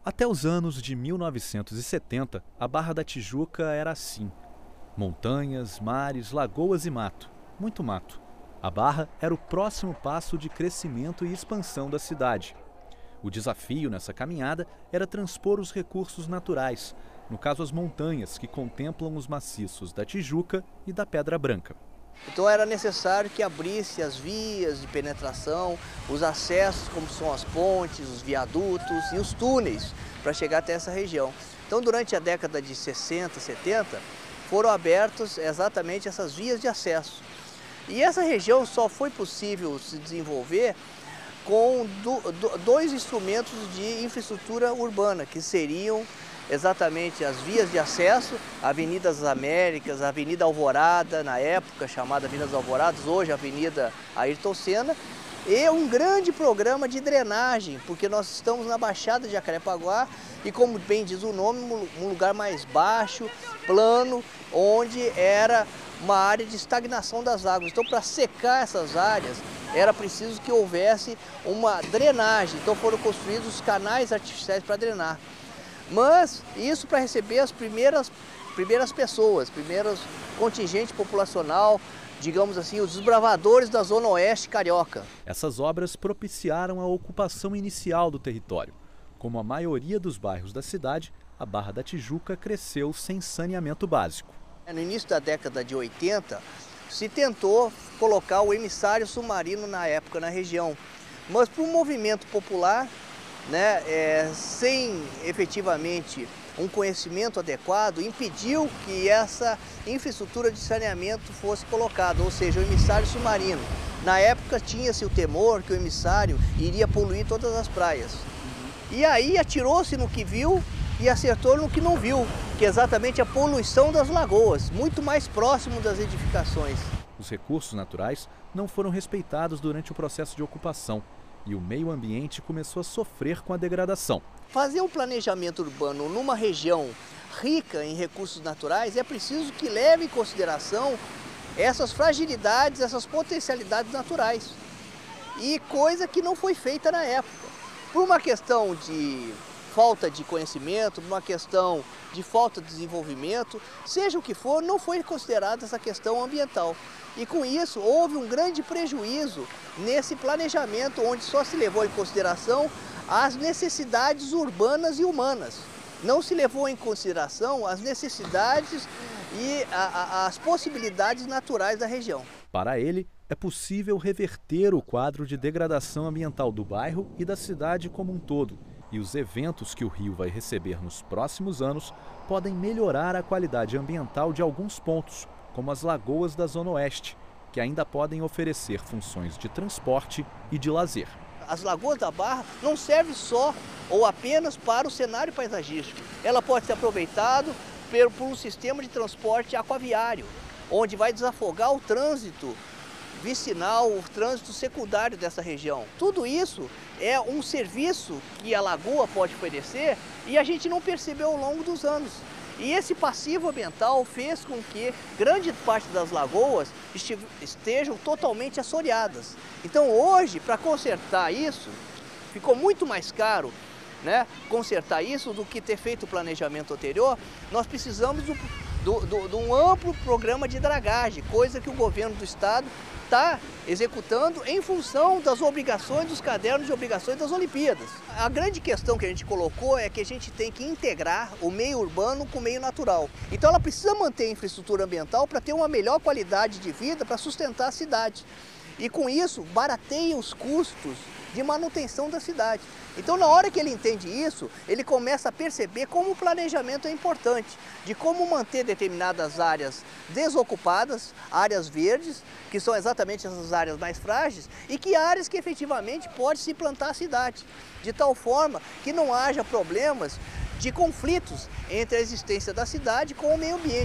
Até os anos de 1970, a Barra da Tijuca era assim: montanhas, mares, lagoas e mato, muito mato. A Barra era o próximo passo de crescimento e expansão da cidade. O desafio nessa caminhada era transpor os recursos naturais, no caso as montanhas que contemplam os maciços da Tijuca e da Pedra Branca. Então era necessário que abrisse as vias de penetração, os acessos, como são as pontes, os viadutos e os túneis para chegar até essa região. Então durante a década de 60, 70, foram abertas exatamente essas vias de acesso. E essa região só foi possível se desenvolver com dois instrumentos de infraestrutura urbana, que seriam exatamente as vias de acesso, a Avenida das Américas, a Avenida Alvorada, na época chamada Avenida das Alvoradas, hoje a Avenida Ayrton Senna, e um grande programa de drenagem, porque nós estamos na Baixada de Jacarepaguá e, como bem diz o nome, um lugar mais baixo, plano, onde era uma área de estagnação das águas. Então, para secar essas áreas, era preciso que houvesse uma drenagem. Então, foram construídos os canais artificiais para drenar. Mas isso para receber as primeiras pessoas, primeiros contingente populacional, digamos assim, os desbravadores da Zona Oeste carioca. Essas obras propiciaram a ocupação inicial do território. Como a maioria dos bairros da cidade, a Barra da Tijuca cresceu sem saneamento básico. No início da década de 80, se tentou colocar o emissário submarino na época na região, mas por um movimento popular, sem efetivamente um conhecimento adequado, impediu que essa infraestrutura de saneamento fosse colocada, ou seja, o emissário submarino. Na época tinha-se o temor que o emissário iria poluir todas as praias. E aí atirou-se no que viu e acertou no que não viu, que é exatamente a poluição das lagoas, muito mais próximo das edificações. Os recursos naturais não foram respeitados durante o processo de ocupação e o meio ambiente começou a sofrer com a degradação. Fazer um planejamento urbano numa região rica em recursos naturais é preciso que leve em consideração essas fragilidades, essas potencialidades naturais. E coisa que não foi feita na época. Por uma questão de falta de conhecimento, por uma questão de falta de desenvolvimento, seja o que for, não foi considerada essa questão ambiental. E com isso houve um grande prejuízo nesse planejamento, onde só se levou em consideração as necessidades urbanas e humanas. Não se levou em consideração as necessidades e as possibilidades naturais da região. Para ele, é possível reverter o quadro de degradação ambiental do bairro e da cidade como um todo. E os eventos que o Rio vai receber nos próximos anos podem melhorar a qualidade ambiental de alguns pontos, como as lagoas da Zona Oeste, que ainda podem oferecer funções de transporte e de lazer. As lagoas da Barra não servem só ou apenas para o cenário paisagístico. Ela pode ser aproveitada por um sistema de transporte aquaviário, onde vai desafogar o trânsito vicinal, o trânsito secundário dessa região. Tudo isso é um serviço que a lagoa pode oferecer e a gente não percebeu ao longo dos anos. E esse passivo ambiental fez com que grande parte das lagoas estejam totalmente assoreadas. Então hoje, para consertar isso, ficou muito mais caro, consertar isso do que ter feito o planejamento anterior. Nós precisamos de um amplo programa de dragagem, coisa que o governo do estado está executando em função das obrigações dos cadernos de obrigações das Olimpíadas. A grande questão que a gente colocou é que a gente tem que integrar o meio urbano com o meio natural. Então ela precisa manter a infraestrutura ambiental para ter uma melhor qualidade de vida, para sustentar a cidade. E com isso, barateia os custos de manutenção da cidade. Então, na hora que ele entende isso, ele começa a perceber como o planejamento é importante, de como manter determinadas áreas desocupadas, áreas verdes, que são exatamente essas áreas mais frágeis, e que áreas que efetivamente pode se plantar a cidade, de tal forma que não haja problemas de conflitos entre a existência da cidade com o meio ambiente.